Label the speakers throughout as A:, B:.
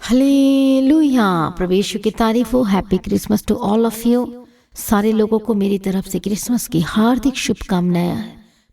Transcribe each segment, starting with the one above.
A: Hallelujah. प्रभु यीशु की तारीफ हो। Happy Christmas to all of you. सारे लोगों को मेरी तरफ से क्रिसमस की हार्दिक शुभकामनाएं।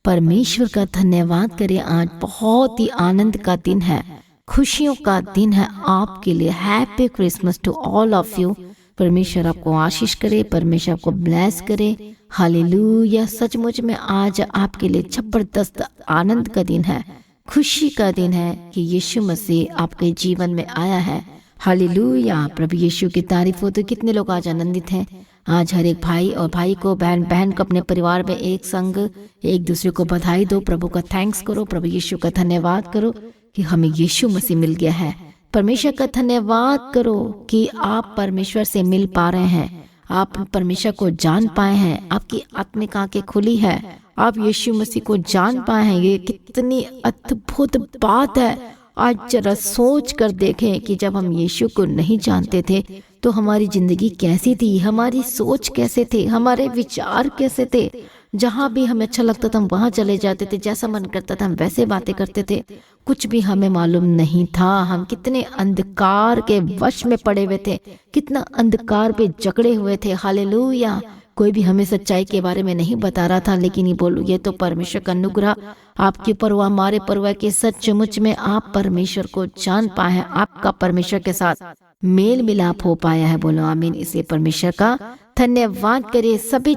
A: परमेश्वर का धन्यवाद करें। आज बहुत ही आनंद का दिन है, खुशियों का दिन है आपके लिए। Happy Christmas to all of you. परमेश्वर आपको आशीष करे, परमेश्वर आपको ब्लेस करे। हालेलुया। सचमुच में आज आपके लिए जबरदस्त आनंद का दिन है, खुशी का दिन है कि यीशु मसीह आपके जीवन में आया है। हालेलुया। प्रभु यीशु की तारीफ हो। तो कितने लोग आज आनंदित हैं। आज हर एक भाई और भाई को, बहन बहन को, अपने परिवार में एक संग एक दूसरे को बधाई दो, प्रभु का थैंक्स करो, प्रभु यीशु का धन्यवाद करो कि हमें यीशु मसीह मिल गया है। परमेश्वर का धन्यवाद करो कि आप परमेश्वर से मिल पा रहे हैं, आप परमेश्वर को जान पाए हैं, आपकी आत्मिक आंखें खुली है, आप यीशु मसीह को जान पाए हैं। ये कितनी अद्भुत बात है। आज जरा सोच कर देखें कि जब हम यीशु को नहीं जानते थे तो हमारी जिंदगी कैसी थी, हमारी सोच कैसे थे, हमारे विचार कैसे थे। जहाँ भी हमें अच्छा लगता था हम वहाँ चले जाते थे, जैसा मन करता था हम वैसे बातें करते थे, कुछ भी हमें मालूम नहीं था। हम कितने अंधकार के वश में पड़े हुए थे, कितना अंधकार पे जकड़े हुए थे। हालेलुया। कोई भी हमें सच्चाई के बारे में नहीं बता रहा था, लेकिन ये बोलू ये तो परमेश्वर का अनुग्रह आपके ऊपर हुआ, हमारे पर हुआ कि सचमुच में आप परमेश्वर को जान पाए हैं, आपका परमेश्वर के साथ मेल मिलाप हो पाया है। बोलो आमीन। इसलिए परमेश्वर का धन्यवाद करिए। सभी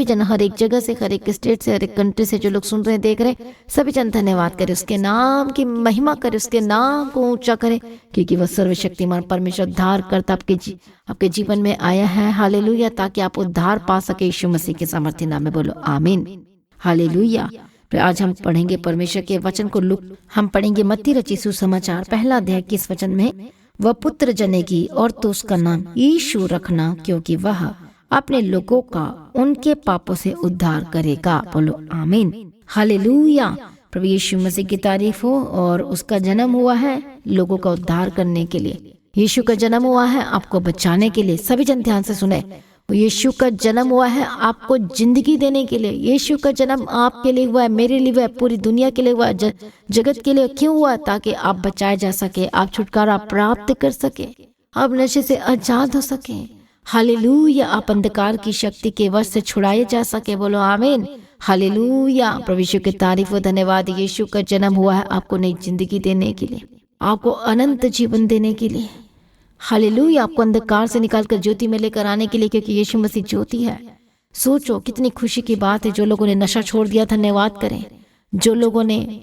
A: जन हर एक जगह से, हर एक स्टेट से, हर एक कंट्री से जो लोग सुन रहे देख रहे, सभी जन धन्यवाद करें, उसके नाम की महिमा करें, उसके नाम को ऊंचा करें, क्योंकि वह सर्वशक्तिमान परमेश्वर उद्धार करता आपके जीवन में आया है। हालेलुया। ताकि आप उद्धार पा सके यीशु मसीह के सामर्थ्य नाम में। बोलो आमीन। हालेलुया। आज हम पढ़ेंगे परमेश्वर के वचन को। हम पढ़ेंगे मत्ती रचित सुसमाचार पहला अध्याय 21 वचन में, वह पुत्र जनेगी और तो उसका नाम यीशु रखना, क्योंकि वह अपने लोगों का उनके पापों से उद्धार करेगा। बोलो आमीन। हालेलुया। प्रभु यीशु मसीह की तारीफ हो। और उसका जन्म हुआ है लोगों का उद्धार करने के लिए। यीशु का जन्म हुआ है आपको बचाने के लिए। सभी जन ध्यान से सुने। यीशु का जन्म हुआ है आपको जिंदगी देने के लिए। यीशु का जन्म आपके लिए हुआ है, मेरे लिए हुआ है, पूरी दुनिया के लिए हुआ है, जगत के लिए क्यों हुआ? ताकि आप बचाए जा सके, आप छुटकारा प्राप्त कर सके, आप नशे से आजाद हो सके। हालेलुया। आप अंधकार की शक्ति के वश से छुड़ाए जा सके। बोलो आमीन। हालेलुया। प्रभु यीशु की तारीफ और धन्यवाद। यीशु का जन्म हुआ है आपको नई जिंदगी देने के लिए, आपको अनंत जीवन देने के लिए। हालेलुया। आपको अंधकार से निकालकर ज्योति में लेकर आने के लिए, क्योंकि यीशु मसीह ज्योति है। सोचो कितनी खुशी की बात है। जो लोगों ने नशा छोड़ दिया धन्यवाद करें, जो लोगों ने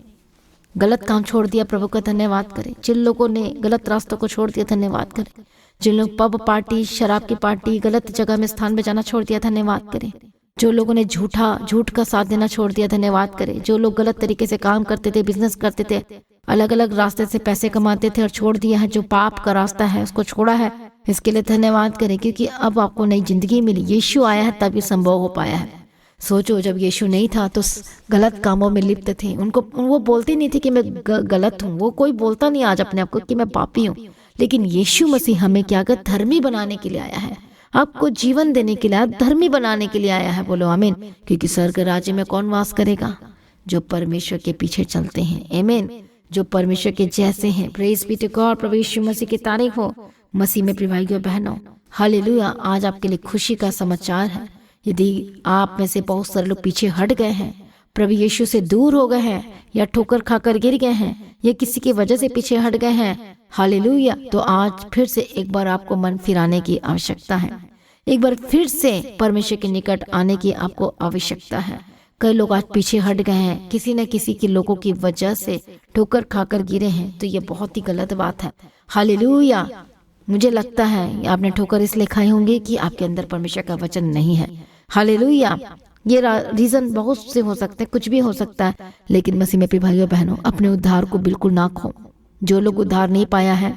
A: गलत काम छोड़ दिया प्रभु का धन्यवाद करें, जिन लोगों ने गलत रास्तों को छोड़ दिया धन्यवाद करें, जिन लोग पब पार्टी, शराब की पार्टी, गलत जगह में स्थान में जाना छोड़ दिया धन्यवाद करें, जो लोगों ने झूठ का साथ देना छोड़ दिया धन्यवाद करें, जो लोग गलत तरीके से काम करते थे, बिजनेस करते थे, अलग अलग रास्ते से पैसे कमाते थे और छोड़ दिया है, जो पाप का रास्ता है उसको छोड़ा है, इसके लिए धन्यवाद करें, क्योंकि अब आपको नई जिंदगी मिली। यीशु आया है तब ये संभव हो पाया है। सोचो जब यीशु नहीं था तो गलत कामों में लिप्त थे। वो बोलते नहीं थे कि मैं गलत हूँ, वो कोई बोलता नहीं आज अपने आप को कि मैं पापी हूँ। लेकिन यीशु मसीह हमें क्या कर धर्मी बनाने के लिए आया है, आपको जीवन देने के लिए, धर्मी बनाने के लिए आया है। बोलो आमीन। क्योंकि स्वर्ग राज्य में कौन वास करेगा? जो परमेश्वर के पीछे चलते हैं। आमीन। जो परमेश्वर के जैसे हैं। Praise be to God. प्रभु यीशु मसीह की तारीफ हो। मसीह में प्रिय भाइयों बहनों, हालेलुया। आज आपके लिए खुशी का समाचार है। यदि आप में से बहुत सारे लोग पीछे हट गए हैं, प्रभु यीशु से दूर हो गए हैं, या ठोकर खाकर गिर गए हैं, या किसी की वजह से पीछे हट गए हैं, हालेलुया, तो आज फिर से एक बार आपको मन फिराने की आवश्यकता है। एक बार फिर से परमेश्वर के निकट आने की आपको आवश्यकता है। कई लोग आज पीछे हट गए हैं, किसी न किसी के लोगों की वजह से ठोकर खाकर गिरे हैं, तो ये बहुत ही गलत बात है। हालेलुया। मुझे लगता है आपने ठोकर इसलिए खाई होंगी कि आपके अंदर परमेश्वर का वचन नहीं है। हालेलुया। ये रीजन बहुत से हो सकते हैं, कुछ भी हो सकता है, लेकिन मसीह में प्रिय भाइयों बहनों, अपने उद्धार को बिल्कुल ना खो। जो लोग उद्धार नहीं पाया है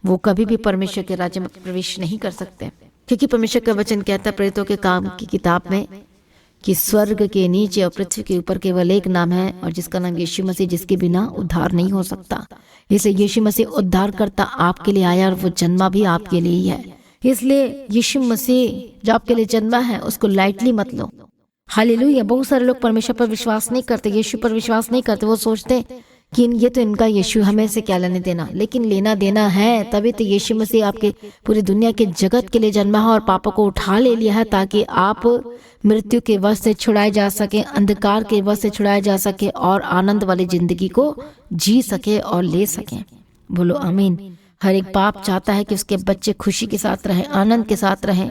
A: वो कभी भी परमेश्वर के राज्य में प्रवेश नहीं कर सकते, क्योंकि परमेश्वर का वचन कहता है प्रेरितों के काम की किताब में कि स्वर्ग के नीचे और पृथ्वी के ऊपर केवल एक नाम है, और जिसका नाम यीशु मसीह, जिसके बिना उद्धार नहीं हो सकता। इसलिए यीशु मसीह उद्धार करता आपके लिए आया, और वो जन्मा भी आपके लिए ही है। इसलिए यीशु मसीह जो आपके लिए जन्मा है उसको लाइटली मत लो। हालेलुया। बहुत सारे लोग परमेश्वर पर विश्वास नहीं करते, यीशु पर विश्वास नहीं करते। वो सोचते कि ये तो इनका यीशु, हमें से क्या लेने देना, लेकिन लेना देना है। तभी तो यीशु मसीह आपके पूरी दुनिया के जगत के लिए जन्मा है और पापों को उठा ले लिया है, ताकि आप मृत्यु के वश से छुड़ाए जा सके, अंधकार के वश से छुड़ाए जा सके और आनंद वाली जिंदगी को जी सके और ले सके। बोलो आमीन। हर एक बाप चाहता है कि उसके बच्चे खुशी के साथ रहें, आनंद के साथ रहें।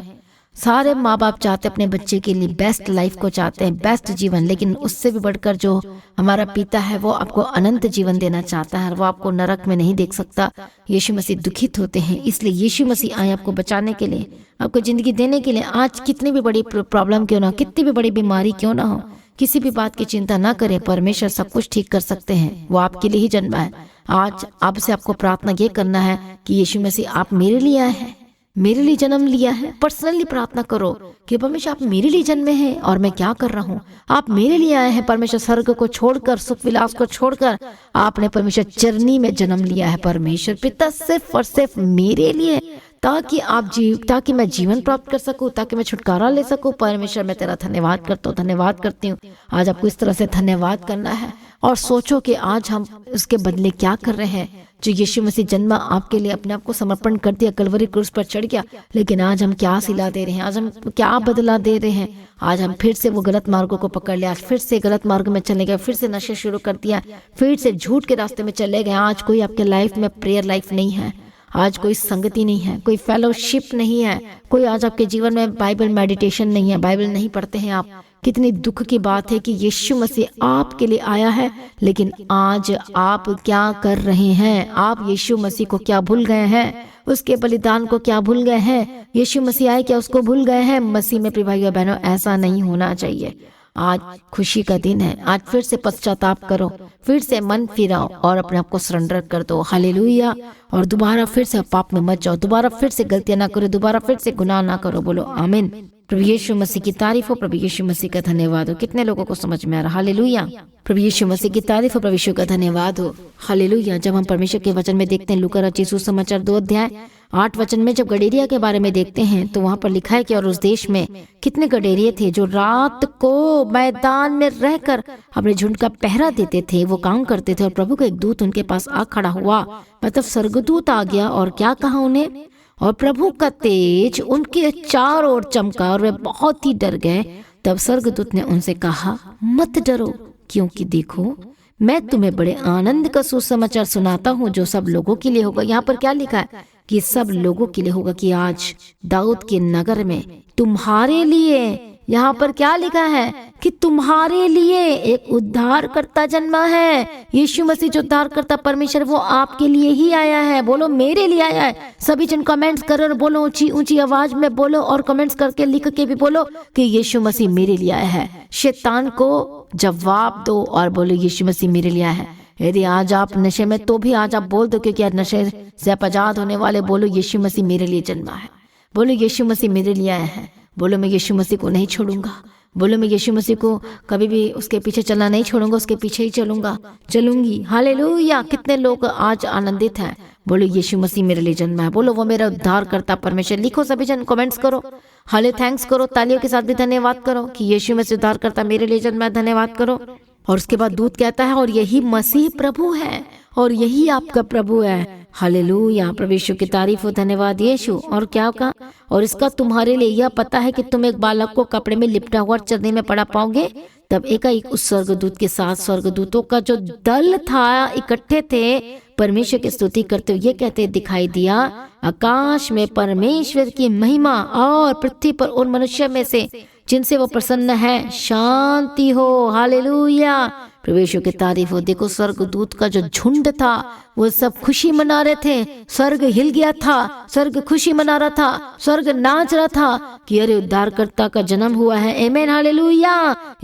A: सारे माँ बाप चाहते हैं अपने बच्चे के लिए बेस्ट लाइफ को चाहते हैं, बेस्ट जीवन, लेकिन उससे भी बढ़कर जो हमारा पिता है वो आपको अनंत जीवन देना चाहता है, वो आपको नरक में नहीं देख सकता। यीशु मसीह दुखित होते हैं, इसलिए यीशु मसीह आए आपको बचाने के लिए, आपको जिंदगी देने के लिए। आज कितनी भी बड़ी प्रॉब्लम क्यों ना हो, कितनी भी बड़ी बीमारी क्यों ना हो, किसी भी बात की चिंता ना करें, परमेश्वर सब कुछ ठीक कर सकते हैं। वो आपके लिए ही जन्मा है। आज अब से आपको प्रार्थना ये करना है कि यीशु मसीह आप मेरे लिए आए हैं, मेरे लिए जन्म लिया है। पर्सनली प्रार्थना करो कि परमेश्वर आप मेरे लिए जन्मे हैं और मैं क्या कर रहा हूँ, आप मेरे लिए आए हैं। परमेश्वर स्वर्ग को छोड़कर, सुख विलास को छोड़कर आपने परमेश्वर चरनी में जन्म लिया है। परमेश्वर पिता सिर्फ और सिर्फ मेरे लिए, ताकि मैं जीवन प्राप्त कर सकूं, ताकि मैं छुटकारा ले सकूं। परमेश्वर मैं तेरा धन्यवाद करता हूँ, धन्यवाद करती हूँ। आज आपको इस तरह से धन्यवाद करना है और सोचो कि आज हम उसके बदले क्या कर रहे हैं। जो यीशु मसीह जन्मा, आपके लिए अपने आप को समर्पण कर दिया, कलवरी क्रूस पर चढ़ गया, लेकिन आज हम क्या सिला दे रहे हैं, आज हम क्या बदला दे रहे हैं। आज हम फिर से वो गलत मार्गों को पकड़ लिया, आज फिर से गलत मार्ग में चले गए, फिर से नशे शुरू कर दिया, फिर से झूठ के रास्ते में चले गए। आज कोई आपके लाइफ में प्रेयर लाइफ नहीं है, आज कोई संगति नहीं है, कोई फेलोशिप नहीं है, कोई आज आपके जीवन में बाइबल मेडिटेशन नहीं है, बाइबल नहीं पढ़ते हैं आप। कितनी दुख की बात है कि यीशु मसीह आपके लिए आया है, लेकिन आज आप क्या कर रहे हैं? आप यीशु मसीह को क्या भूल गए हैं? उसके बलिदान को क्या भूल गए हैं? यीशु मसीह आए क्या उसको भूल गए हैं? मसीह में प्रिय भाइयों बहनों, ऐसा नहीं होना चाहिए। आज खुशी का दिन है, आज फिर से पश्चाताप करो, फिर से मन फिराओ और अपने आप को सरेंडर कर दो। हालेलुया। और दोबारा फिर से पाप में मत जाओ, दोबारा फिर से गलतियां ना करो, दोबारा फिर से गुनाह ना करो। बोलो आमीन। प्रभु यीशु मसीह की तारीफ हो, प्रभु यीशु मसीह का धन्यवाद हो। कितने लोगों को समझ में आ रहा? हालेलुया। प्रभु यीशु मसीह की तारीफ हो, प्रभु यीशु का धन्यवाद हो। हालेलुया। जब हम परमेश्वर के वचन में देखते हैं, लूका रचित सुसमाचार 2 अध्याय 8 वचन में जब गडेरिया के बारे में देखते हैं, तो वहां पर लिखा है कि और उस देश में कितने गडेरिये थे जो रात को मैदान में रहकर अपने झुंड का पहरा देते थे, वो काम करते थे। और प्रभु का एक दूत उनके पास आ खड़ा हुआ, मतलब स्वर्गदूत आ गया, और क्या कहा उन्हें? और प्रभु का तेज उनके चारों ओर चमका और वे बहुत ही डर गए। तब स्वर्गदूत ने उनसे कहा, मत डरो, क्योंकि देखो मैं तुम्हें बड़े आनंद का सुसमाचार सुनाता हूँ, जो सब लोगों के लिए होगा। यहाँ पर क्या लिखा है? कि सब लोगों के लिए होगा, कि आज दाऊद के नगर में तुम्हारे लिए, यहाँ पर क्या लिखा है? कि तुम्हारे लिए एक उद्धारकर्ता जन्मा है। यीशु मसीह जो उद्धारकर्ता परमेश्वर, वो आपके लिए ही आया है। बोलो मेरे लिए आया है। सभी जन कमेंट्स करो और बोलो, ऊंची ऊंची आवाज में बोलो और कमेंट्स करके लिख के भी बोलो कि यीशु मसीह मेरे लिए आया है। शैतान को जवाब दो और बोलो यीशु मसीह मेरे लिए आया है। यदि आज आप नशे में, तो भी आज आप बोल दो, क्योंकि आज नशे से आप आजाद होने वाले। बोलो यीशु मसीह मेरे लिए जन्मा है। बोलो यीशु मसीह मेरे लिए आया है। बोलो मैं यीशु मसीह को नहीं छोड़ूंगा। बोलो मैं यीशु मसीह को कभी भी उसके पीछे चलना नहीं छोड़ूंगा, उसके पीछे ही चलूंगी। हालेलुया। कितने लोग आज आनंदित हैं? बोलो यीशु मसीह मेरे लिए जन्मा है। बोलो वो मेरा उद्धार करता परमेश्वर। लिखो सभी जन, कमेंट्स करो, हाले थैंक्स करो, तालियों के साथ भी धन्यवाद करो कि यीशु मसीह उद्धार करता मेरे लिए जन्मा है। धन्यवाद करो। और उसके बाद दूत कहता है, और यही मसीह प्रभु है, और यही आपका प्रभु है। हालेलुया। प्रभु यीशु की तारीफ हो, धन्यवाद यीशु। और क्या कहा? और इसका तुम्हारे लिए यह पता है कि तुम एक बालक को कपड़े में लिपटा हुआ चरनी में पड़ा पाओगे। तब एकाएक उस स्वर्गदूत के साथ स्वर्गदूतों का जो दल था इकट्ठे थे, परमेश्वर की स्तुति करते हुए ये कहते दिखाई दिया, आकाश में परमेश्वर की महिमा और पृथ्वी पर उन मनुष्य में से जिनसे वो प्रसन्न है शांति हो। हालेलुया। प्रभु यीशु की तारीफ हो। देखो स्वर्गदूत का जो झुंड था वो सब खुशी मना रहे थे। स्वर्ग हिल गया था, स्वर्ग खुशी मना रहा था, स्वर्ग नाच रहा था कि अरे उद्धारकर्ता का जन्म हुआ है। आमीन। हालेलुया।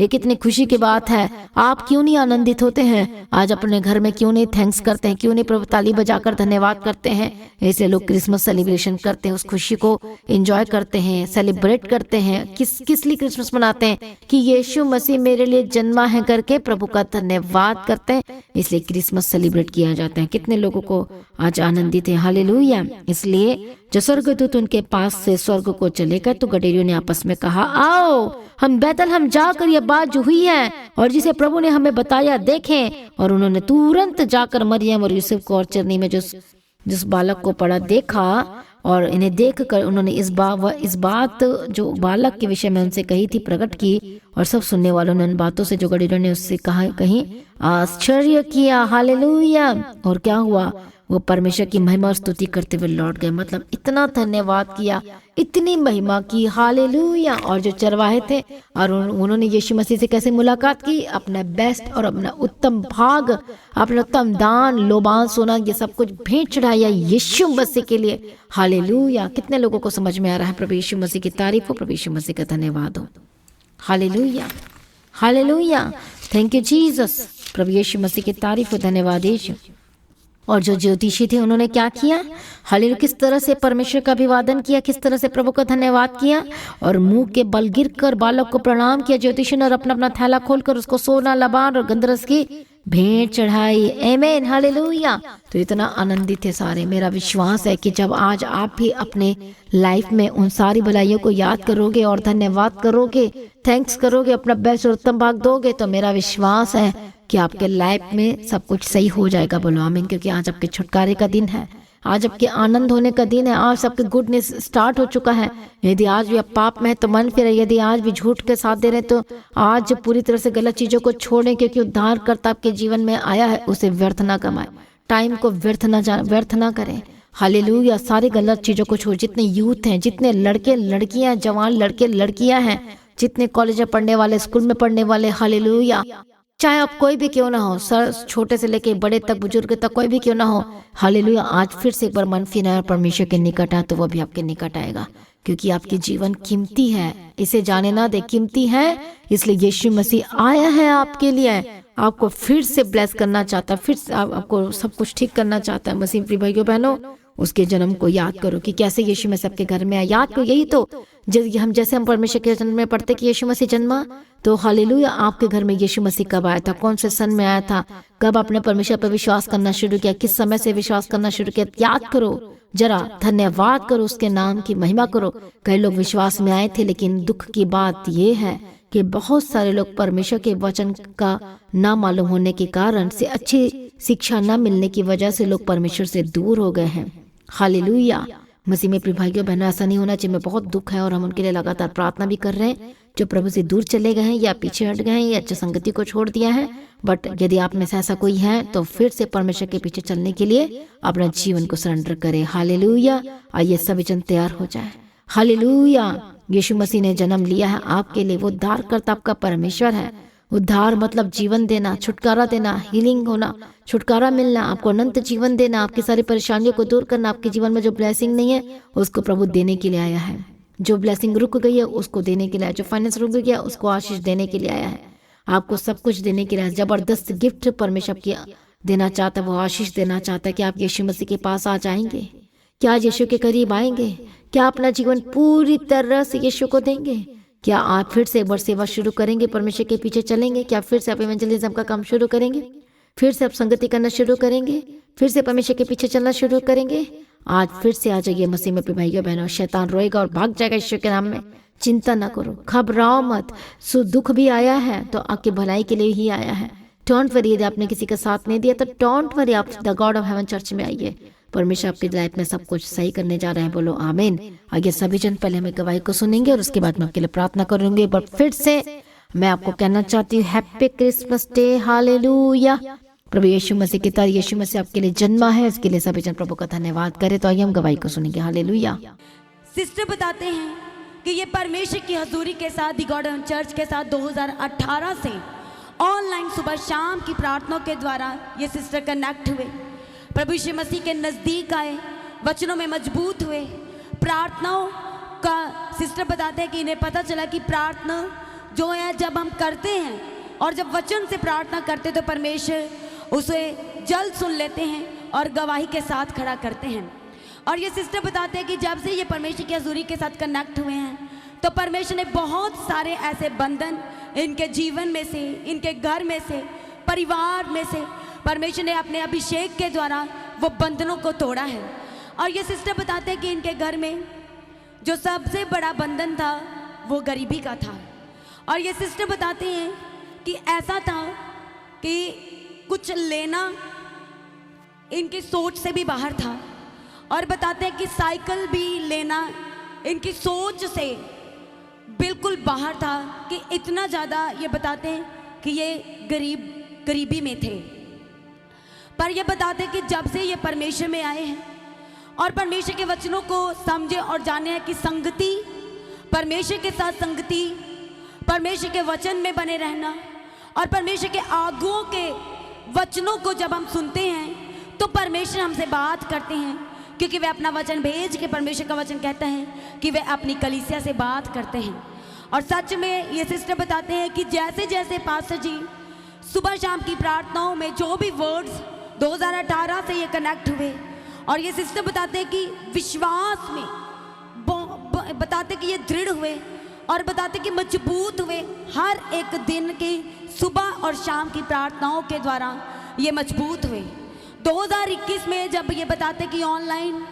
A: ये कितनी खुशी की बात है। आप क्यों नहीं आनंदित होते हैं? आज अपने घर में क्यों नहीं थैंक्स करते हैं? क्यों नहीं प्रभु ताली बजाकर धन्यवाद करते हैं? ऐसे लोग क्रिसमस सेलिब्रेशन करते हैं, उस खुशी को एंजॉय करते हैं, सेलिब्रेट करते हैं। किस लिए क्रिसमस मनाते हैं? कि यीशु मसीह मेरे लिए जन्मा है करके प्रभु का धन्यवाद करते हैं, इसलिए क्रिसमस सेलिब्रेट किया जाता है। कितने लोगों को आज आनंदित है, हालेलुया। इसलिए जो स्वर्गदूत उनके पास से स्वर्ग को चले गए तो गडेरियों ने आपस में कहा, आओ हम बैतलहम जाकर यह बात जो हुई है और जिसे प्रभु ने हमें बताया देखें। और उन्होंने तुरंत जाकर मरियम और यूसुफ को और चरनी में जिस बालक को पड़ा देखा, और इन्हें देखकर उन्होंने इस बात जो बालक के विषय में उनसे कही थी प्रकट की। और सब सुनने वालों ने उन बातों से जो गडीरों ने उससे कहीं आश्चर्य किया, हालेलुया। और क्या हुआ, वो परमेश्वर की महिमा और स्तुति करते हुए लौट गए। मतलब इतना धन्यवाद किया, इतनी महिमा की, हालेलुया। और जो चरवाहे थे और उन्होंने यीशु मसीह से कैसे मुलाकात की, अपना बेस्ट और अपना उत्तम भाग, अपना उत्तम दान, लोबान, सोना, ये सब कुछ भेंट चढ़ाया यीशु मसीह के लिए, हालेलुया। कितने लोगों को समझ में आ रहा है? प्रभु यीशु मसीह की तारीफ हो, प्रभु यीशु मसीह का धन्यवाद हो, hallelujah, hallelujah. Thank you Jesus. प्रभु यीशु मसीह की तारीफ हो, धन्यवाद यीशु। और जो ज्योतिषी थे उन्होंने क्या किया, हालेलुया, किस तरह से परमेश्वर का अभिवादन किया, किस तरह से प्रभु का धन्यवाद किया और मुंह के बल गिरकर बालक को प्रणाम किया ज्योतिषी ने, और अपना अपना थैला खोलकर उसको सोना, लबान और गंधरस की भेंट चढ़ाई। आमीन, हालेलुया। तो इतना आनंदित थे सारे। मेरा विश्वास है कि जब आज आप भी अपने लाइफ में उन सारी भलाइयों को याद करोगे और धन्यवाद करोगे, थैंक्स करोगे, अपना बेस्ट और उत्तम भाग दोगे, तो मेरा विश्वास है कि आपके लाइफ में सब कुछ सही हो जाएगा। बोलो आमीन। क्योंकि आज आपके छुटकारे का दिन है, आज आपके आनंद होने का दिन है, आज सबके गुडनेस स्टार्ट हो चुका है। यदि आज भी आप पाप में है तो मन फिरे, यदि आज भी झूठ के साथ दे रहे तो आज पूरी तरह से गलत चीजों को छोड़ें, क्योंकि उद्धारकर्ता आपके जीवन में आया है। उसे व्यर्थ ना कमाए, टाइम को व्यर्थ ना करें, हालेलुया। सारी गलत चीजों को छोड़। जितने यूथ हैं, जितने लड़के लड़कियां, जवान लड़के लड़कियां हैं, जितने कॉलेज में पढ़ने वाले, स्कूल में पढ़ने वाले, हालेलुया, चाहे आप कोई भी क्यों ना हो, सर छोटे से लेके बड़े तक, बुजुर्ग तक, कोई भी क्यों ना हो, हालेलुया, आज फिर से एक बार मन फिराए और परमेश्वर के निकट आए तो वो भी आपके निकट आएगा। क्योंकि आपकी जीवन कीमती है, इसे जाने ना दे, कीमती है। इसलिए यीशु मसीह आया है आपके लिए, आपको फिर से ब्लेस करना चाहता है, फिर से आपको सब कुछ ठीक करना चाहता है। मसीह प्रिय भाइयों बहनों, उसके जन्म को याद करो कि कैसे यीशु मसीह आपके घर में आया। याद करो, यही तो जैसे हम परमेश्वर के जन्म में पढ़ते कि यीशु मसीह जन्मा, तो हालेलुया, आपके घर में यीशु मसीह कब आया था, कौन से सन में आया था, कब आपने परमेश्वर पर विश्वास करना शुरू किया, किस समय से विश्वास करना शुरू किया, याद करो जरा, धन्यवाद करो, उसके नाम की महिमा करो। कई लोग विश्वास में आए थे, लेकिन दुख की बात यह है कि बहुत सारे लोग परमेश्वर के वचन का ना मालूम होने के कारण से, अच्छी शिक्षा न मिलने की वजह से लोग परमेश्वर से दूर हो गए हैं। हालेलुया। मसीह में प्रिय भाइयों बहनों, ऐसा नहीं होना चाहिए। में बहुत दुख है और हम उनके लिए लगातार प्रार्थना भी कर रहे हैं जो प्रभु से दूर चले गए हैं या पीछे हट गए हैं या अच्छी संगति को छोड़ दिया है। बट यदि आप में से ऐसा कोई है तो फिर से परमेश्वर के पीछे चलने के लिए अपना जीवन को सरेंडर करें। हालेलुया। आइए सभी जन तैयार हो जाए। हालेलुया। यीशु मसीह ने जन्म लिया है आपके लिए, वो उद्धारकर्ता आपका परमेश्वर है। उद्धार मतलब जीवन देना, छुटकारा देना, हीलिंग होना, छुटकारा मिलना, आपको अनंत जीवन देना, आपकी सारी परेशानियों को दूर करना। आपके जीवन में जो ब्लेसिंग नहीं है उसको प्रभु देने के लिए आया है, जो ब्लेसिंग रुक गई है उसको देने के लिए आया, जो फाइनेंस रुक गया उसको आशीष देने के लिए आया है, आपको सब कुछ देने के लिए। जबरदस्त गिफ्ट परमेश्वर की देना चाहता है, वो आशीष देना चाहता है कि आप यीशु मसीह के पास आ जाएंगे, क्या यीशु के करीब आएंगे, क्या अपना जीवन पूरी तरह से यीशु को देंगे, क्या आप फिर से एक बार सेवा शुरू करेंगे, परमेश्वर के पीछे चलेंगे, क्या फिर से आप इवेंजलिज्म का काम शुरू करेंगे, फिर से आप संगति करना शुरू करेंगे, फिर से परमेश्वर के पीछे चलना शुरू करेंगे। आज फिर से आ जाइए मसीह में भाइयों बहनों। शैतान रोएगा और भाग जाएगा यीशु के नाम में। चिंता ना करो, घबराओ मत। दुख भी आया है तो आपकी भलाई के लिए ही आया है। डोंट वरी, यदि आपने किसी का साथ नहीं दिया तो डोंट वरी, आप the God of haven church में आइए। परमेश्वर आपकी लाइफ में सब कुछ सही करने जा रहे हैं। बोलो आमीन। आगे सभी जन पहले हमें गवाही को सुनेंगे और उसके बाद मैं आपके लिए प्रार्थना करूंगी। पर फिर से मैं आपको कहना चाहती हूँ हैप्पी क्रिसमस डे। हालेलुया। प्रभु यीशु मसीह की तरह यीशु मसीह आपके लिए जन्मा है, इसके लिए सभी जन प्रभु का धन्यवाद करें। तो आइए हम गवाही को सुनेंगे। हालेलुया।
B: सिस्टर बताते हैं कि ये परमेश्वर की हजूरी के साथ दी गॉड ऑफ चर्च के साथ 2018 से ऑनलाइन सुबह शाम की प्रार्थनाओं के द्वारा ये सिस्टर कनेक्ट हुए, प्रभु यीशु मसीह के नज़दीक आए, वचनों में मजबूत हुए। प्रार्थनाओं का सिस्टर बताते हैं कि इन्हें पता चला कि प्रार्थना जो है जब हम करते हैं और जब वचन से प्रार्थना करते हैं तो परमेश्वर उसे जल्द सुन लेते हैं और गवाही के साथ खड़ा करते हैं। और ये सिस्टर बताते हैं कि जब से ये परमेश्वर की हजूरी के साथ कनेक्ट हुए हैं तो परमेश्वर ने बहुत सारे ऐसे बंधन इनके जीवन में से, इनके घर में से, परिवार में से परमेश्वर ने अपने अभिषेक के द्वारा वो बंधनों को तोड़ा है। और ये सिस्टर बताते हैं कि इनके घर में जो सबसे बड़ा बंधन था वो गरीबी का था। और ये सिस्टर बताते हैं कि ऐसा था कि कुछ लेना इनकी सोच से भी बाहर था। और बताते हैं कि साइकिल भी लेना इनकी सोच से बिल्कुल बाहर था, कि इतना ज़्यादा ये बताते हैं कि ये गरीबी में थे। पर ये बताते हैं कि जब से ये परमेश्वर में आए हैं और परमेश्वर के वचनों को समझे और जाने हैं कि संगति, परमेश्वर के साथ संगति, परमेश्वर के वचन में बने रहना और परमेश्वर के आगुओं के वचनों को जब हम सुनते हैं तो परमेश्वर हमसे बात करते हैं, क्योंकि वे अपना वचन भेज के, परमेश्वर का वचन कहता है कि वे अपनी कलीसिया से बात करते हैं। और सच में ये सिस्टर बताते हैं कि जैसे जैसे पास्टर जी सुबह शाम की प्रार्थनाओं में जो भी वर्ड्स 2018 से ये कनेक्ट हुए, और ये सिस्टर बताते हैं कि विश्वास में बताते कि ये दृढ़ हुए और बताते कि मजबूत हुए। हर एक दिन की सुबह और शाम की प्रार्थनाओं के द्वारा ये मजबूत हुए। 2021 में जब ये बताते कि ऑनलाइन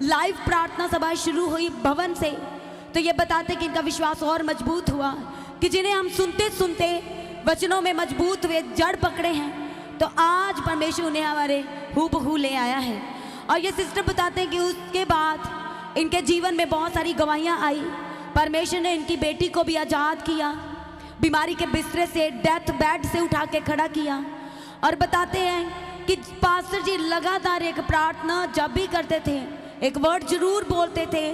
B: लाइव प्रार्थना सभा शुरू हुई भवन से, तो ये बताते कि इनका विश्वास और मजबूत हुआ, कि जिन्हें हम सुनते सुनते वचनों में मजबूत हुए, जड़ पकड़े हैं, तो आज परमेश्वर उन्हें हमारे हूबहू ले आया है। और ये सिस्टर बताते हैं कि उसके बाद इनके जीवन में बहुत सारी गवाहियाँ आई। परमेश्वर ने इनकी बेटी को भी आज़ाद किया, बीमारी के बिस्तरे से, डेथ बेड से उठा के खड़ा किया। और बताते हैं कि पास्टर जी लगातार एक प्रार्थना जब भी करते थे, एक वर्ड जरूर बोलते थे,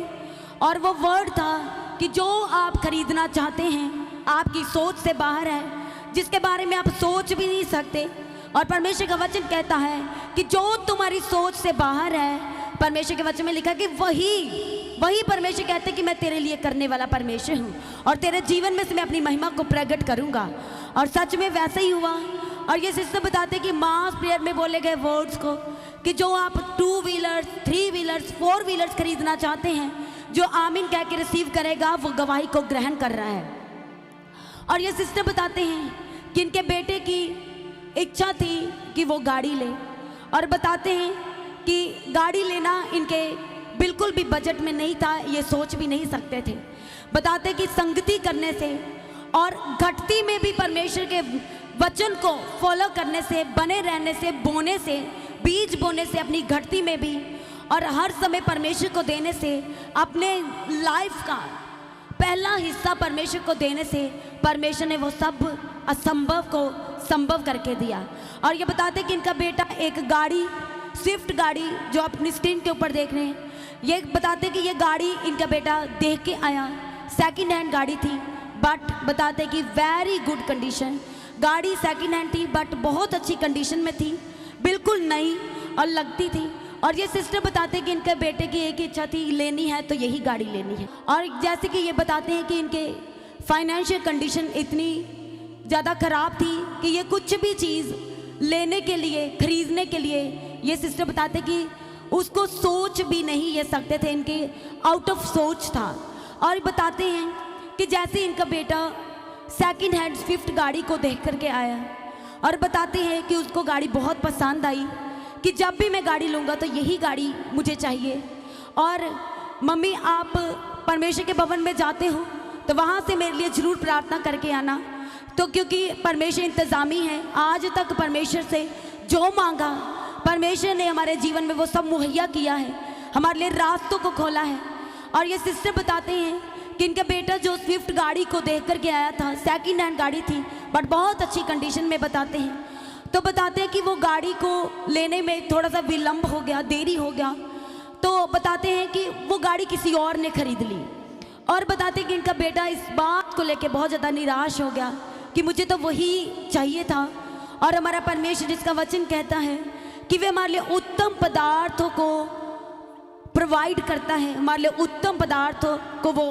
B: और वो वर्ड था कि जो आप खरीदना चाहते हैं आपकी सोच से बाहर है, जिसके बारे में आप सोच भी नहीं सकते। और परमेश्वर का वचन कहता है कि जो तुम्हारी सोच से बाहर है, परमेश्वर के वचन में लिखा कि वही परमेश्वर कहते हैं कि मैं तेरे लिए करने वाला परमेश्वर हूँ और तेरे जीवन में से मैं अपनी महिमा को प्रकट करूँगा। और सच में वैसा ही हुआ। और ये सिस्टर बताते हैं कि मास प्रेयर में बोले गए वर्ड्स को, कि जो आप 2 व्हीलर्स, 3 व्हीलर्स, 4 व्हीलर्स खरीदना चाहते हैं, जो आमीन कह के रिसीव करेगा वो गवाही को ग्रहण कर रहा है। और ये सिस्टर बताते हैं कि इनके बेटे की इच्छा थी कि वो गाड़ी ले, और बताते हैं कि गाड़ी लेना इनके बिल्कुल भी बजट में नहीं था, ये सोच भी नहीं सकते थे। बताते कि संगति करने से और घटती में भी परमेश्वर के वचन को फॉलो करने से, बने रहने से, बोने से, बीज बोने से अपनी घटती में भी, और हर समय परमेश्वर को देने से, अपने लाइफ का पहला हिस्सा परमेश्वर को देने से परमेश्वर ने वो सब असंभव को संभव करके दिया। और ये बताते कि इनका बेटा एक गाड़ी, स्विफ्ट गाड़ी जो अपनी स्क्रीन के ऊपर देख रहे हैं, ये बताते कि ये गाड़ी इनका बेटा देख के आया, सेकंड हैंड गाड़ी थी, बट बताते कि वेरी गुड कंडीशन। गाड़ी सेकंड हैंड थी बट बहुत अच्छी कंडीशन में थी, बिल्कुल नई और लगती थी। और ये सिस्टर बताते कि इनके बेटे की एक इच्छा थी, लेनी है तो यही गाड़ी लेनी है। और जैसे कि ये बताते हैं कि इनके फाइनेंशियल कंडीशन इतनी ज़्यादा ख़राब थी कि ये कुछ भी चीज़ लेने के लिए, खरीदने के लिए, ये सिस्टर बताते कि उसको सोच भी नहीं ये सकते थे, इनके आउट ऑफ सोच था। और बताते हैं कि जैसे इनका बेटा सेकंड हैंड स्विफ्ट गाड़ी को देख करके आया, और बताते हैं कि उसको गाड़ी बहुत पसंद आई, कि जब भी मैं गाड़ी लूँगा तो यही गाड़ी मुझे चाहिए। और मम्मी आप परमेश्वर के भवन में जाते हो तो वहाँ से मेरे लिए ज़रूर प्रार्थना करके आना। तो क्योंकि परमेश्वर इंतज़ामी है, आज तक परमेश्वर से जो मांगा परमेश्वर ने हमारे जीवन में वो सब मुहैया किया है, हमारे लिए रास्तों को खोला है। और ये सिस्टर बताते हैं कि इनका बेटा जो स्विफ्ट गाड़ी को देख करके आया था, सेकंड हैंड गाड़ी थी बट बहुत अच्छी कंडीशन में बताते हैं, तो बताते हैं कि वो गाड़ी को लेने में थोड़ा सा विलम्ब हो गया, देरी हो गया। तो बताते हैं कि वो गाड़ी किसी और ने खरीद ली। और बताते हैं कि इनका बेटा इस बात को लेके बहुत ज़्यादा निराश हो गया कि मुझे तो वही चाहिए था। और हमारा परमेश्वर जिसका वचन कहता है कि वे हमारे लिए उत्तम पदार्थों को प्रोवाइड करता है, हमारे लिए उत्तम पदार्थों को वो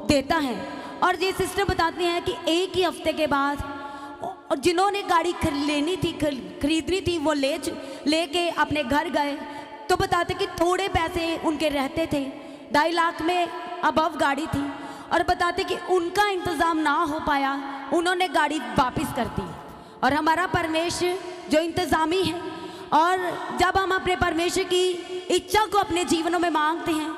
B: देता है। और ये सिस्टर बताती हैं कि एक ही हफ्ते के बाद, और जिन्होंने गाड़ी खरीदनी थी वो लेके अपने घर गए, तो बताते कि थोड़े पैसे उनके रहते थे, 2.5 लाख में अबव गाड़ी थी। और बताते कि उनका इंतज़ाम ना हो पाया, उन्होंने गाड़ी वापस कर दी। और हमारा परमेश्वर जो इंतज़ामी है। और जब हम अपने परमेश्वर की इच्छा को अपने जीवनों में मांगते हैं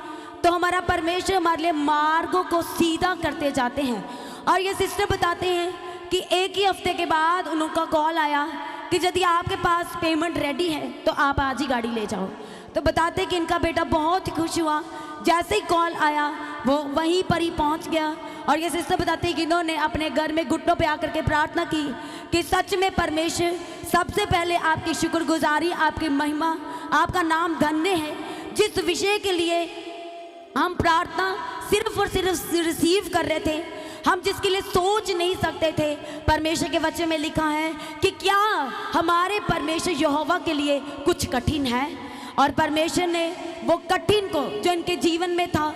B: तो हमारा परमेश्वर हमारे लिए मार्गों को सीधा करते जाते हैं। और ये सिस्टर बताते हैं कि एक ही हफ्ते के बाद उनका कॉल आया कि यदि आपके पास पेमेंट रेडी है तो आप आज ही गाड़ी ले जाओ। तो बताते कि इनका बेटा बहुत ही खुश हुआ, जैसे ही कॉल आया वो वहीं पर ही पहुंच गया। और ये सिस्टर बताते हैं कि इन्होंने अपने घर में घुटनों पे आकर के प्रार्थना की कि सच में परमेश्वर, सबसे पहले आपकी शुक्रगुजारी, आपकी महिमा, आपका नाम धन्य है। जिस विषय के लिए हम प्रार्थना सिर्फ और सिर्फ रिसीव कर रहे थे, हम जिसके लिए सोच नहीं सकते थे, परमेश्वर के वचन में लिखा है कि क्या हमारे परमेश्वर यहोवा के लिए कुछ कठिन है। और परमेश्वर ने वो कठिन को जो इनके जीवन में था,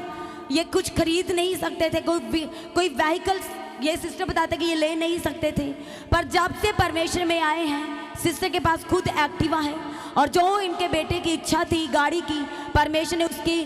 B: ये कुछ खरीद नहीं सकते थे, कोई व्हीकल्स, ये सिस्टर बताते कि ये ले नहीं सकते थे, पर जब से परमेश्वर में आए हैं, सिस्टर के पास खुद एक्टिवा है और जो इनके बेटे की इच्छा थी गाड़ी की, परमेश्वर ने उसकी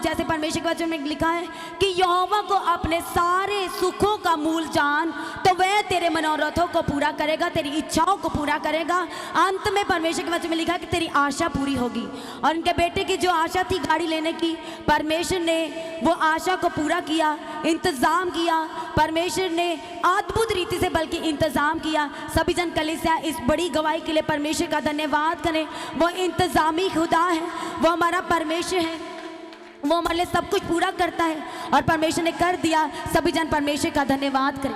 B: जैसे परमेश्वर के वचन में लिखा है कि यहोवा को अपने सारे सुखों का मूल जान, तो वह तेरे मनोरथों को पूरा करेगा, तेरी इच्छाओं को पूरा करेगा। अंत में परमेश्वर के वचन में लिखा कि तेरी आशा पूरी होगी। और इनके बेटे की जो आशा थी गाड़ी लेने की, परमेश्वर ने वो आशा को पूरा किया, इंतज़ाम किया। परमेश्वर ने अद्भुत रीति से बल्कि इंतज़ाम किया। सभी जन कलीसिया इस बड़ी गवाही के लिए परमेश्वर का धन्यवाद करें। वो इंतज़ामी खुदा है, वो हमारा परमेश्वर है, वो हमारे लिए सब कुछ पूरा करता है और परमेश्वर ने कर दिया। सभी जन परमेश्वर का धन्यवाद करें।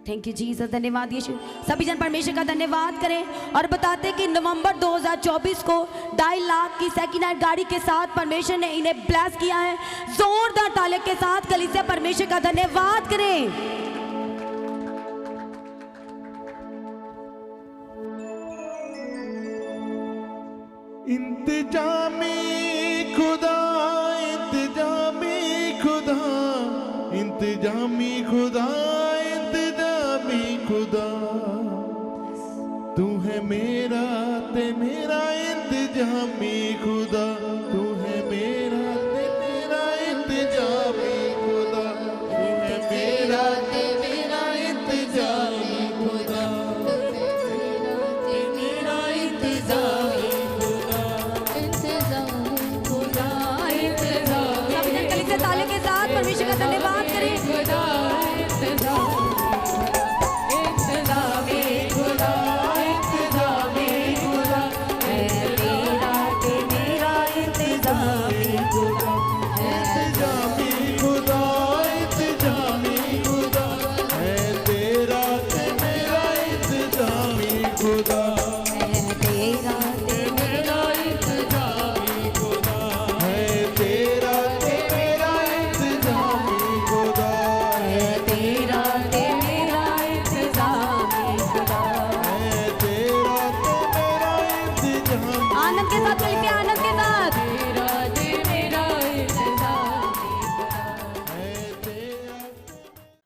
B: थैंक यू जीसस, धन्यवाद यीशु। सभी जन परमेश्वर का धन्यवाद करें। और बताते कि नवंबर 2024 को 2.5 लाख की सेकंड हैंड गाड़ी के साथ परमेश्वर ने इन्हें ब्लेस किया है। जोरदार ताली के साथ कलीसिया परमेश्वर का धन्यवाद करें।
C: इंतजामी खुदा, इंतजामी खुदा, इंतजामी खुदा, इंतजामी खुदा, तू है मेरा ते मेरा इंतजामी खुदा, तू है मेरा ते मेरा इंतजामी खुदा, तू है मेरा ते मेरा इंतजामी खुदा, मेरा इंतजामी
B: ताले के साथ परमेश्वर का धन्यवाद करें।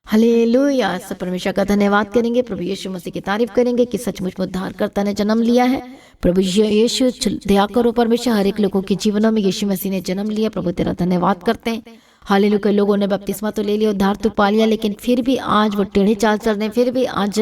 A: हालेलुया। सब परमेश्वर का धन्यवाद करेंगे, प्रभु यीशु मसीह की तारीफ करेंगे कि सचमुच में उद्धारकर्ता ने जन्म लिया है। प्रभु यीशु दया करो परमेश्वर, हर एक लोगों के जीवनों में यीशु मसीह ने जन्म लिया। प्रभु तेरा धन्यवाद करते हैं। हालेलुया। कई लोगों ने बपतिस्मा तो ले लिया, उद्धार तो पा लिया, लेकिन फिर भी आज वो टेढ़े चाल चल रहे, फिर भी आज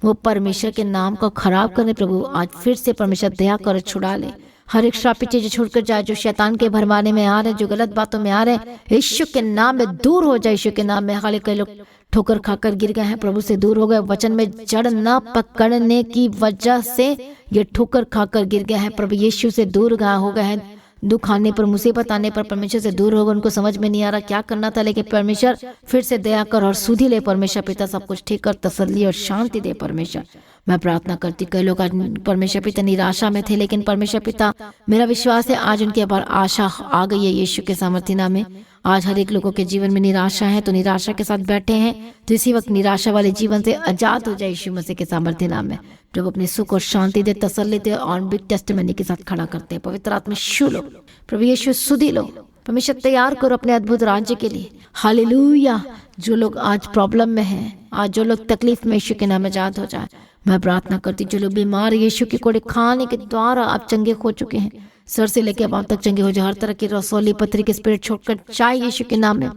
A: वो परमेश्वर के नाम को खराब करने। प्रभु आज फिर से परमेश्वर दया कर छुड़ा ले। हर एक श्रापित चीज छोड़कर जाए जो शैतान के भरमाने में आ रहे, जो गलत बातों में आ रहे, यीशु के नाम में दूर हो जाए। यीशु के नाम में हाले कई लोग ठोकर खाकर गिर गए हैं, प्रभु से दूर हो गए, वचन में जड़ न पकड़ने की वजह से ये ठोकर खाकर गिर गए हैं, प्रभु यीशु से दूर हो गए हैं। दुख आने पर, मुसीबत आने पर परमेश्वर से दूर हो गए, उनको समझ में नहीं आ रहा क्या करना था, लेकिन परमेश्वर फिर से दया कर और सुधि ले। परमेश्वर पिता सब कुछ ठीक कर, तसल्ली और शांति दे। परमेश्वर मैं प्रार्थना करती, कई लोग आज परमेश्वर पिता निराशा में थे, लेकिन परमेश्वर पिता मेरा विश्वास है आज उनके ऊपर आशा आ गई है यीशु के सामर्थ्य नाम में। आज हर एक लोगों के जीवन में निराशा है, तो निराशा के साथ बैठे हैं तो इसी वक्त निराशा वाले जीवन से आजाद हो जाए यीशु मसीह के सामर्थ्य नाम में। प्रभु अपनी सुख और शांति दे, तसल्ली दे और बिग टेस्टिमनी के साथ खड़ा करते हैं। पवित्र आत्मा छू लो, प्रभु यीशु सुधि लो, परमेश्वर तैयार करो अपने अद्भुत राज्य के लिए। हालेलुया। जो लोग आज प्रॉब्लम में हैं, आज जो लोग तकलीफ में, यीशु के नाम में आजाद हो जाए। मैं प्रार्थना करती जो लोग बीमार, यीशु के कोड़े खाने के द्वारा आप चंगे हो चुके हैं, सर से लेकर पांव तक चंगे हो जाए। हर तरह की रसौली पथरी के स्पिरिट छोड़कर जाए यीशु के नाम में।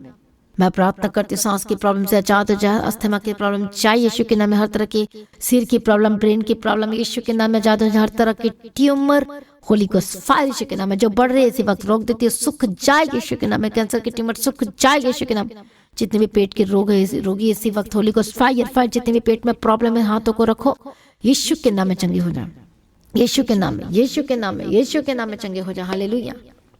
A: मैं प्रार्थना करती हूँ सांस की प्रॉब्लम से आजाद हो जाए, अस्थमा की प्रॉब्लम जाए यीशु के नाम में, हर तरह की सिर की प्रॉब्लम, ब्रेन की प्रॉब्लम यीशु के नाम में आजाद हो जाए, हर तरह की ट्यूमर होली को फायर यीशु के नाम में जो बढ़ रही है इसी वक्त रोक देती है, सुख जाए यीशु के नाम में, कैंसर की ट्यूमर सुख जाए यीशु के नाम, जितने भी पेट के रोग है रोगी इसी वक्त होली को फायर फायर, जितने भी पेट में प्रॉब्लम है हाथों को रखो यीशु के नाम में चंगे हो जाए, यीशु के नाम में, यीशु के नाम में, यीशु के नाम में चंगे हो जाए, हालेलुया।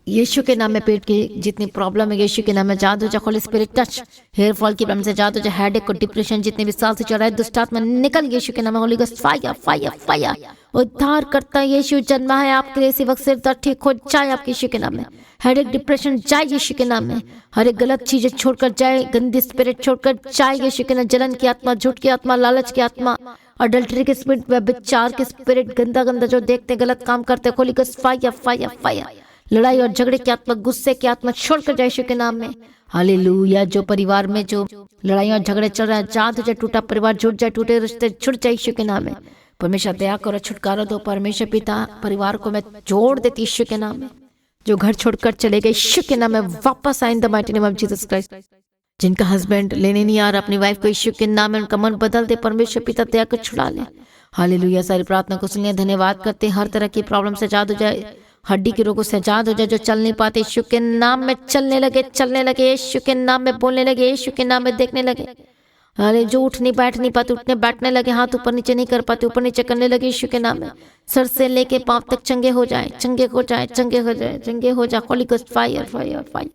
A: यीशु के नाम में पेट की जितनी प्रॉब्लम है यीशु के नाम में आजाद हो जाए, holy spirit touch, hair fall की प्रॉब्लम से आजाद हो जाए, हेडेक और डिप्रेशन जितने भी साल से चल रहा है दुष्ट आत्मा निकल यीशु के नाम में, Holi ghost fire fire fire, उद्धार करता यीशु जन्मा है आपके लिए इसी वक्त, सिर दर्द ठीक हो जाए आपके यीशु के नाम में, हेडेक डिप्रेशन जाए यीशु के नाम में, हर एक गलत चीजें छोड़कर जाए, गंदी स्पिरिट छोड़कर जाए यीशु के नाम, जलन की आत्मा, झूठ की आत्मा, लालच की आत्मा, अडल्टरी के स्पिरिट, व्यभिचार के स्पिरिट, गंदा गंदा जो देखते गलत काम करते, Holi ghost fire fire fire, लड़ाई और झगड़े की आत्मा, गुस्से की आत्मा छोड़कर जाए यीशु के नाम में, हालेलुया। जो परिवार में जो लड़ाई और झगड़े चल रहा है आजाद हो जाए, टूटा परिवार जुट जाए, टूटे रिश्ते छुट जाए यीशु के नाम में, परमेश्वर दया करो छुटकारा दो परमेश्वर पिता, परिवार को मैं जोड़ देती यीशु के नाम में, जो घर छोड़कर चले गए यीशु के नाम में वापस आए in the mighty name of Jesus Christ, जिनका हस्बैंड लेने नहीं आ रहा अपनी वाइफ को यीशु के नाम में उनका मन बदल दे परमेश्वर पिता, दया कर छुड़ा ले, हालेलुया। सारी प्रार्थना को सुनिए, धन्यवाद करते, हर तरह की प्रॉब्लम से आजाद हो जाए, हड्डी के रोगों से आजाद हो जाए, जो चल नहीं पाते यीशु के नाम में चलने लगे यीशु के नाम में, बोलने लगे यीशु के नाम में, देखने लगे, अरे जो उठ नहीं बैठ नहीं पाते उठने बैठने लगे, हाथ ऊपर नीचे नहीं कर पाते ऊपर नीचे करने लगे यीशु के नाम में, सर से लेके पांव तक चंगे हो जाए, चंगे हो जाए, चंगे हो जाए, चंगे हो जाए, holy ghost fire fire fire,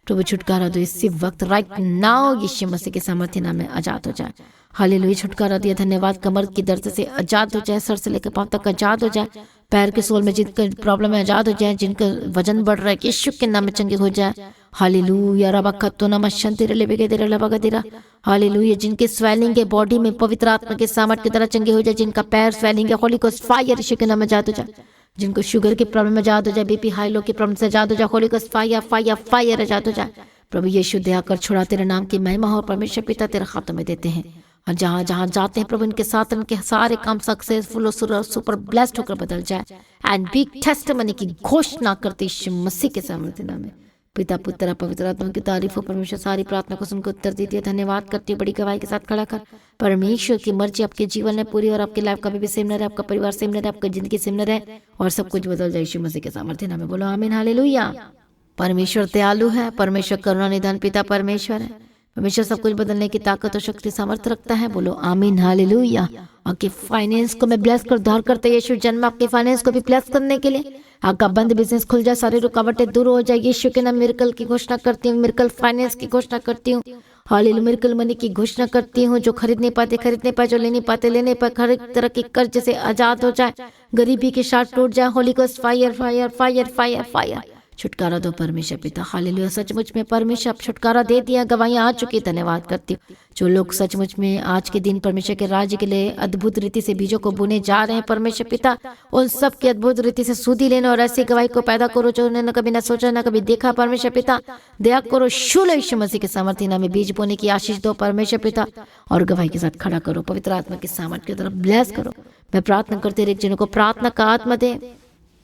A: प्रभु छुटकारा दो इसी वक्त राइट नाउ यीशु मसीह के सामर्थ्य नाम में आजाद हो जाए, हालेलुया। छुटकारा दिया, धन्यवाद। कमर की दर्द से आजाद हो जाए, सर से लेकर पांव तक आजाद हो जाए, पैर के सोल में जिनका प्रॉब्लम है आजाद हो जाए, जिनका वजन बढ़ रहा है यीशु के नाम में चंगे हो जाए, हालेलुया। रबकतो नमः लेबेगेदेरा लबगदेरा, हालेलुया। जिनके स्वेलिंग है बॉडी में पवित्र आत्मा के सामर्थ्य की तरह चंगे हो जाए, जिनका पैर स्वेलिंग है होली गोस्ट फायर यीशु के नाम में आजाद हो जाए, जिनको शुगर की प्रॉब्लम आजाद हो जाए, बीपी हाई लो की प्रॉब्लम से आजाद हो जाए, holy ghost fire fire fire आजाद हो जाए, प्रभु यीशु दया कर छुड़ा, तेरे नाम की महिमा हो परमेश्वर पिता तेरे हाथों में देते हैं, और जहाँ जहाँ जाते हैं प्रभु इनके साथ उनके सारे काम सक्सेसफुल और सुपर ब्लेस्ड होकर बदल जाए, एंड बिग टेस्टिमनी की घोषणा करते यीशु मसीह के सामर्थ्य नाम में, पिता पुत्र पवित्र आत्मा की तारीफ हो परमेश्वर। सारी प्रार्थना को सुनकर उत्तर दीजिए, धन्यवाद करती बड़ी गवाही के साथ खड़ा कर, परमेश्वर की मर्जी आपके जीवन में पूरी और आपकी लाइफ कभी भी सेम न रहे, आपका परिवार सेम न रहे, आपकी जिंदगी सेम न रहे, और सब कुछ बदल जाए यीशु मसीह के सामर्थ्य नाम में, बोलो आमीन हालेलुया। परमेश्वर दयालु है, परमेश्वर करुणा निदान पिता परमेश्वर है, परमेश्वर सब कुछ बदलने की ताकत और शक्ति सामर्थ्य रखता है, बोलो आमीन हालेलुया। आपके फाइनेंस को मैं ब्लेस कर उद्धार करते यीशु जन्म, आपके फाइनेंस को भी ब्लेस करने के लिए, आपका बंद बिजनेस खुल जाए, सारी रुकावटें दूर हो जाए यीशु के नाम। मिरेकल की घोषणा करती हूँ, मिरेकल फाइनेंस की घोषणा करती हूँ, हालेलुया। मिरेकल मनी की घोषणा करती हूँ, जो खरीद नहीं पाते खरीद नहीं पाए, जो ले नहीं पाते ले नहीं पाए, हर एक तरह के कर्ज से आजाद हो जाए, गरीबी के साथ टूट जाए, holy ghost fire fire fire fire fire, छुटकारा दो परमेश्वर पिता हालेलुया। सचमुच में परमेश्वर छुटकारा दे दिया, गवाहियां आ चुकी, धन्यवाद करती हूँ। जो लोग सचमुच में आज के दिन परमेश्वर के राज्य के लिए अद्भुत रीति से बीजों को बुने जा रहे हैं परमेश्वर पिता, उन सब की अद्भुत रीति से सुधी लेना और ऐसी गवाही को पैदा करो जो उन्होंने कभी ना सोचा ना कभी देखा परमेश्वर पिता, दया करो शूल यीशु मसीह के सामर्थ्य नाम में बीज बोने की आशीष दो परमेश्वर पिता, और गवाही के साथ खड़ा करो, पवित्र आत्मा के सामर्थ्य की तरफ ब्लेस करो। मैं प्रार्थना करते रहे जिनको प्रार्थना का आत्मा दे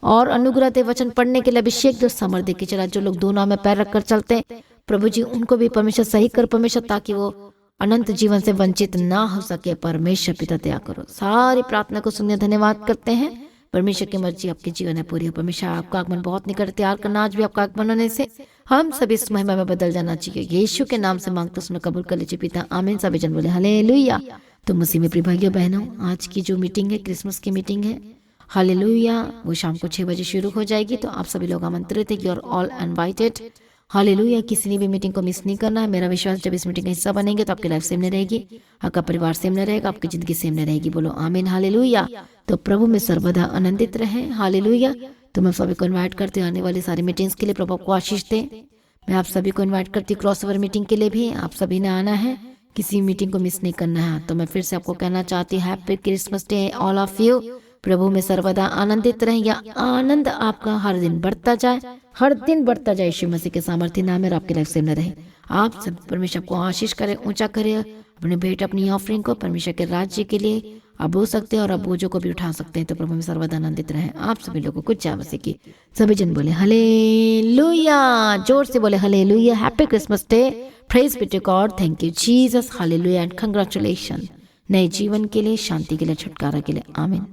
A: और अनुग्रह दे, वचन पढ़ने के लिए अभिषेक दो, सामर्थ्य की चला, जो लोग दोनों में पैर रखकर चलते हैं प्रभु जी उनको भी परमेश्वर सही कर परमेश्वर, ताकि वो अनंत जीवन से वंचित ना हो सके परमेश्वर पिता, दया करो। सारी प्रार्थना को सुनने धन्यवाद करते हैं, परमेश्वर की मर्जी आपके जीवन में पूरी हो। परमेश्वर आपका आगमन बहुत निकट तैयार करना, आज भी आपका आगमन होने से हम सभी इस महिमा में बदल जाना चाहिए। यीशु के नाम से मांगते सुनो, कबूल कर लीजिए पिता, आमीन। सभी जन बोले हालेलुया। तो मसीह में प्रिय भाइयों बहनों, आज की जो मीटिंग है क्रिसमस की मीटिंग है, हालेलुया, वो शाम को 6 बजे शुरू हो जाएगी, तो आप सभी लोग आमंत्रित है, you are all invited. Hallelujah, किसी ने भी मीटिंग को मिस नहीं करना है। मेरा विश्वास जब इस मीटिंग का हिस्सा बनेंगे तो आपकी लाइफ सेम नहीं रहेगी, आपका परिवार सेम नहीं रहेगा, आपकी जिंदगी सेम नहीं रहेगी, बोलो आमीन हालेलुया। तो प्रभु में सर्वदा आनंदित रहे, हालेलुया। तो मैं सभी को इन्वाइट करती हूँ आने वाली सारी मीटिंग्स के लिए, प्रभु आपको आशीष दे। मैं आप सभी को इन्वाइट करती हूँ क्रॉसओवर मीटिंग के लिए भी, आप सभी ने आना है, किसी मीटिंग को मिस नहीं करना है। तो मैं फिर से आपको कहना चाहती हूँ happy Christmas day all of you. प्रभु में सर्वदा आनंदित रहे, या आनंद आपका हर दिन बढ़ता जाए, हर दिन बढ़ता जाए, यीशु मसीह के सामर्थ्य नाम में आपकी लाइफ से न रहे। आप सब परमेश्वर को आशीष करे, ऊंचा करे, अपने भेंट अपनी ऑफरिंग को परमेश्वर के राज्य के लिए आप हो सकते हैं और आप बोझों को भी उठा सकते हैं। तो प्रभु में सर्वदा आनंदित रहें। आप सभी लोगों को जय मसीह की। सभी जन बोले हालेलुया, जोर से बोले hallelujah. Happy Christmas day, praise be to God, thank you Jesus, hallelujah and congratulation. नए जीवन के लिए, शांति के लिए, छुटकारा के लिए, आमीन।